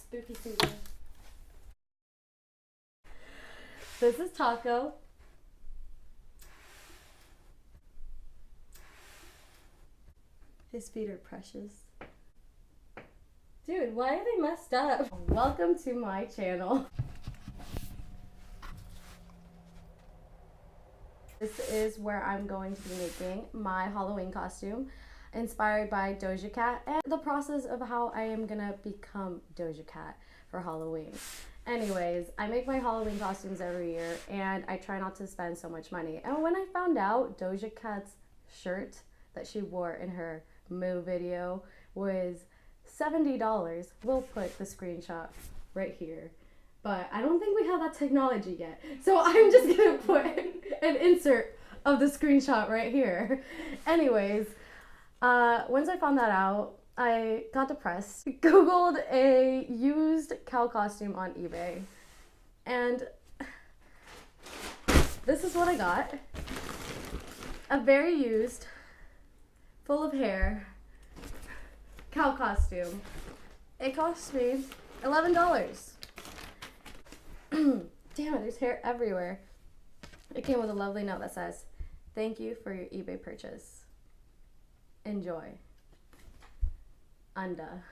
spooky season. This is Taco. His feet are precious. Dude, why are they messed up? Welcome to my channel. This is where I'm going to be making my Halloween costume inspired by Doja Cat and the process of how I am gonna become Doja Cat for Halloween. Anyways, I make my Halloween costumes every year and I try not to spend so much money. And when I found out Doja Cat's shirt that she wore in her Mooo video was $70, we'll put the screenshot right here. But I don't think we have that technology yet. So I'm just gonna put an insert of the screenshot right here. Anyways, once I found that out, I got depressed, Googled a used cow costume on eBay, and this is what I got. A very used, full of hair, cow costume. It cost me $11. Damn it, there's hair everywhere. It came with a lovely note that says, "Thank you for your eBay purchase. Enjoy. Unda."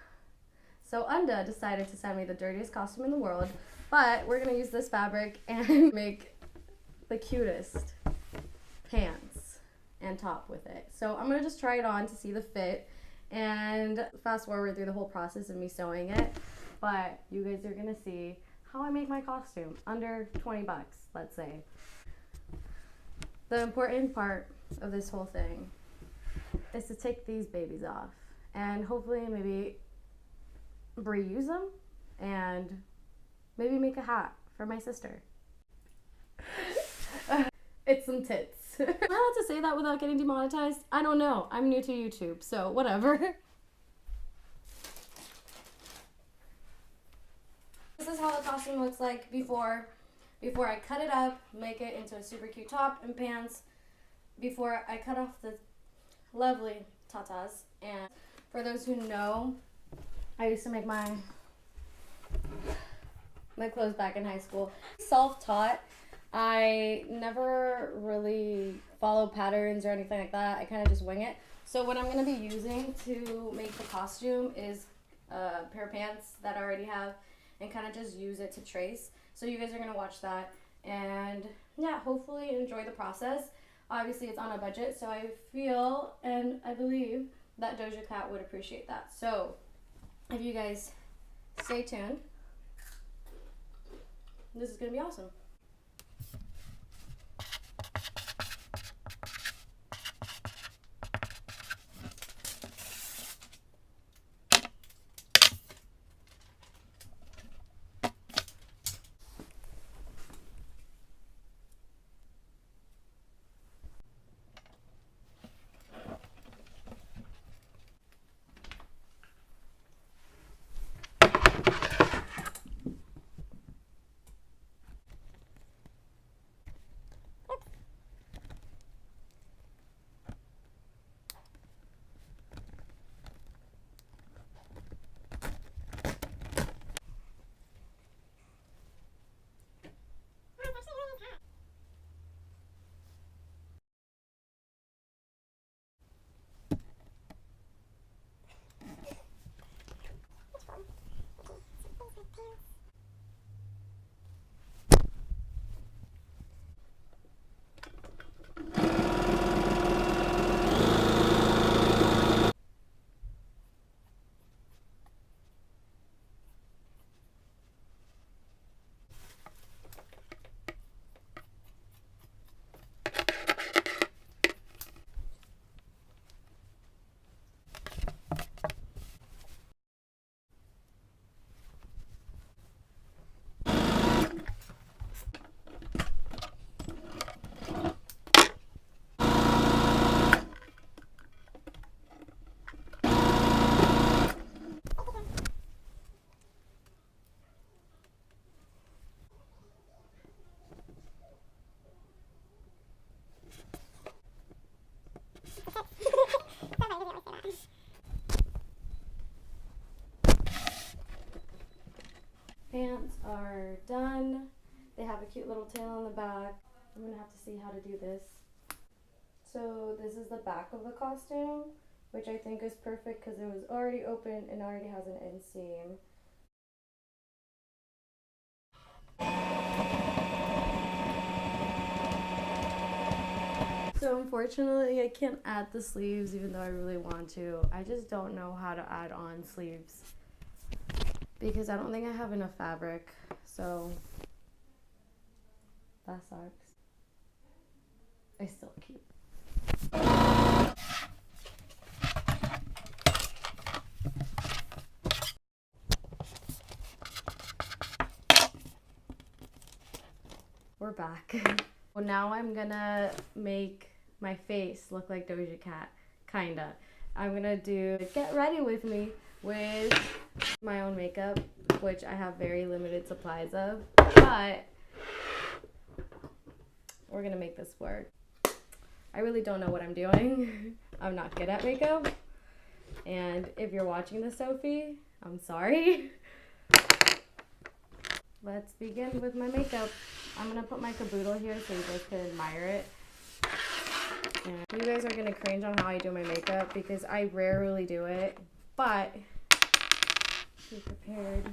So Unda decided to send me the dirtiest costume in the world, but we're gonna use this fabric and make the cutest pants and top with it. So I'm gonna just try it on to see the fit and fast forward through the whole process of me sewing it, but you guys are gonna see how I make my costume under 20 bucks, let's say. The important part of this whole thing is to take these babies off and hopefully maybe reuse them and maybe make a hat for my sister. It's some tits. Am I allowed to say that without getting demonetized? I don't know. I'm new to YouTube, so whatever. This is how the costume looks like before I cut it up, make it into a super cute top and pants, before I cut off the lovely tatas. And for those who know, I used to make my clothes back in high school. Self-taught. I never really follow patterns or anything like that. I kind of just wing it. So what I'm going to be using to make the costume is a pair of pants that I already have and kind of just use it to trace. So you guys are going to watch that and yeah, hopefully enjoy the process. Obviously it's on a budget, so I feel and I believe that Doja Cat would appreciate that. So if you guys stay tuned, this is going to be awesome. are done. They have a cute little tail on the back. I'm gonna have to see how to do this. So this is the back of the costume, which I think is perfect because it was already open and already has an inseam. So unfortunately I can't add the sleeves even though I really want to. I just don't know how to add on sleeves because I don't think I have enough fabric, so that sucks. It's still cute. We're back. Well, now I'm gonna make my face look like Doja Cat, kinda. I'm gonna do Get Ready With Me with my own makeup, which I have very limited supplies of, but we're gonna make this work. I really don't know what I'm doing. I'm not good at makeup, and if you're watching this, Sophie, I'm sorry. Let's begin with my makeup. I'm gonna put my caboodle here so you guys can admire it. And you guys are gonna cringe on how I do my makeup because I rarely do it, but be prepared.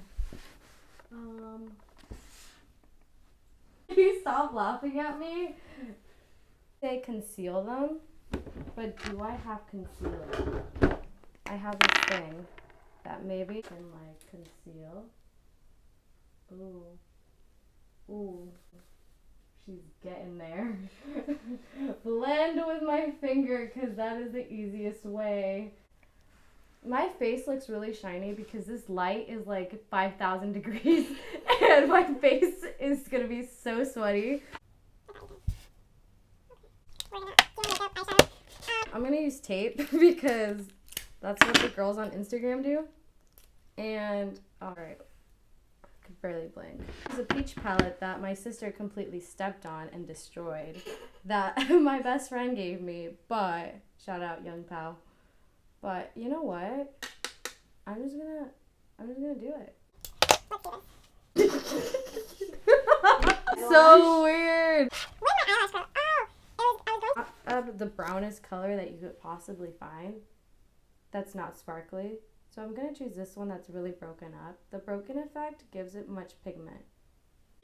You stop laughing at me. They conceal them, but do I have concealer? I have this thing that maybe can like conceal. Ooh, she's getting there. Blend with my finger because that is the easiest way. My face looks really shiny because this light is like 5,000 degrees and my face is gonna be so sweaty. I'm gonna use tape because that's what the girls on Instagram do. And alright, I could barely blink. It's a peach palette that my sister completely stepped on and destroyed that my best friend gave me, but shout out Young Pal. But you know what? I'm just gonna do it. So weird. The brownest color that you could possibly find that's not sparkly. So I'm gonna choose this one that's really broken up. The broken effect gives it much pigment.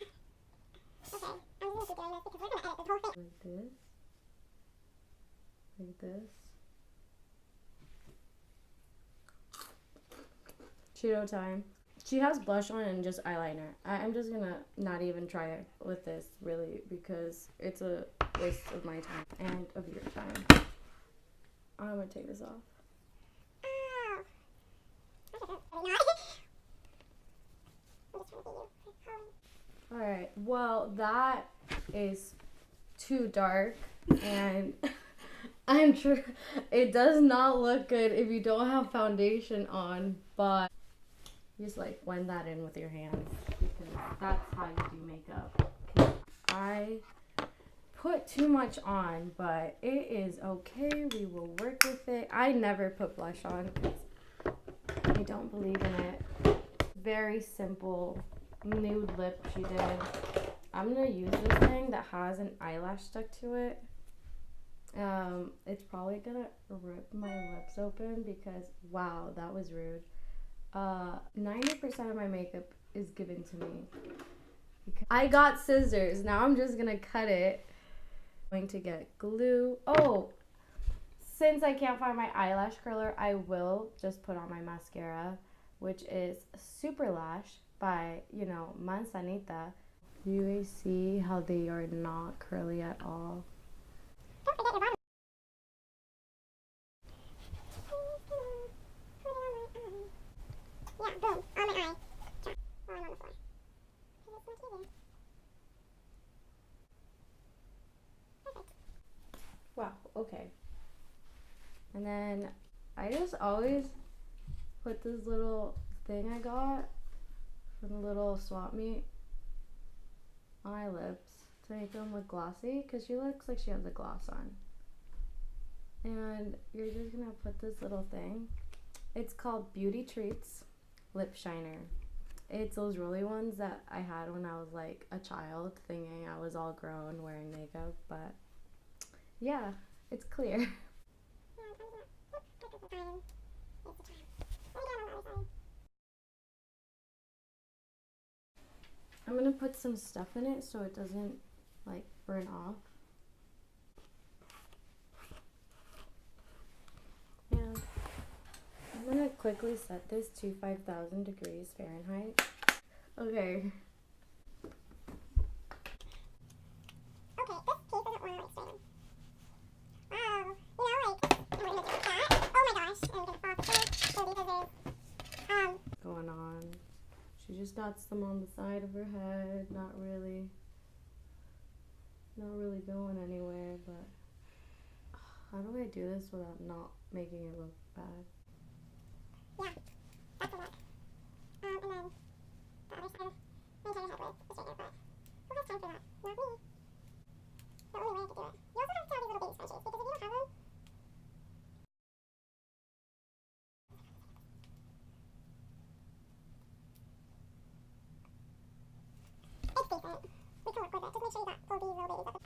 Okay, I'm gonna keep doing this because we're gonna edit this whole thing. Like this. Cheeto time. She has blush on and just eyeliner. I'm just gonna not even try it with this really because it's a waste of my time and of your time. I'm gonna take this off. Alright, well that is too dark and I'm sure it does not look good if you don't have foundation on, but just like blend that in with your hands because that's how you do makeup. I put too much on, but it is okay. We will work with it. I never put blush on because I don't believe in it. Very simple nude lip she did. I'm gonna use this thing that has an eyelash stuck to it. It's probably gonna rip my lips open because wow, that was rude. 90% of my makeup is given to me. I got scissors. Now I'm just gonna cut it. I'm going to get glue. Oh, since I can't find my eyelash curler, I will just put on my mascara, which is Super Lash by, you know, Manzanita. Do you guys see how they are not curly at all? Don't forget your bottom. Yeah, boom, on my eye. Oh, I'm on the floor. Perfect. Wow, okay. And then I just always put this little thing I got from the little swap meet on my lips to make them look glossy because she looks like she has a gloss on. And you're just gonna put this little thing. It's called Beauty Treats Lip Shiner. It's those rolly ones that I had when I was like a child, thinking I was all grown wearing makeup, but yeah, it's clear. I'm gonna put some stuff in it so it doesn't like burn off. And I'm gonna quickly set this to 5,000 degrees Fahrenheit. Okay. Going on. She just dots them on the side of her head, not really going anywhere, but how do I do this without not making it look bad? Yeah, that's a lot. And then the other side, maintain your head with the straight hair. Who has time for that? Not me. The only way I could do it. You also have to have these little baby scrunchies, because if you don't have them, it's decent. We can work with it. Just make sure you got pull these little babies up.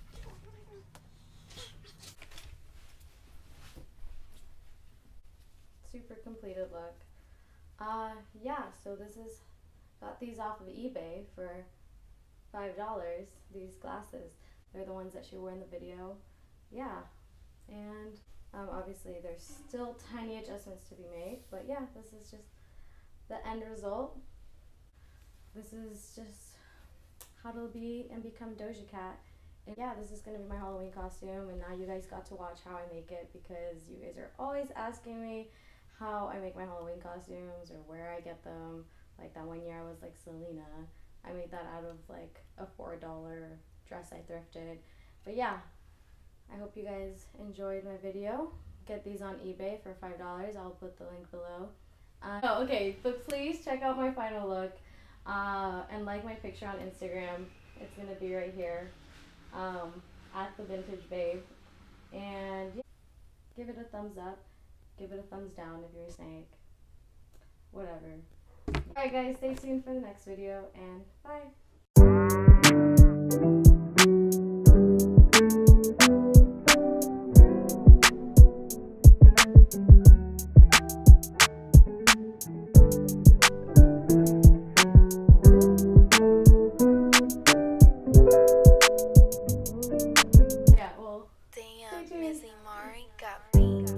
Super completed look. Yeah, so this is, got these off of eBay for $5, these glasses. They're the ones that she wore in the video. Yeah, and obviously there's still tiny adjustments to be made, but yeah, this is just the end result. This is just how to be and become Doja Cat. And yeah, this is going to be my Halloween costume, and now you guys got to watch how I make it, because you guys are always asking me how I make my Halloween costumes or where I get them. Like that one year I was like Selena. I made that out of like a $4 dress I thrifted. But yeah, I hope you guys enjoyed my video. Get these on eBay for $5. I'll put the link below. Okay, but please check out my final look and like my picture on Instagram. It's gonna be right here at the Vintage Babe. And yeah, give it a thumbs up. Give it a thumbs down if you're a snake. Whatever. Alright guys, stay tuned for the next video, and bye! Yeah, well, Damn, Missy Mari got beats.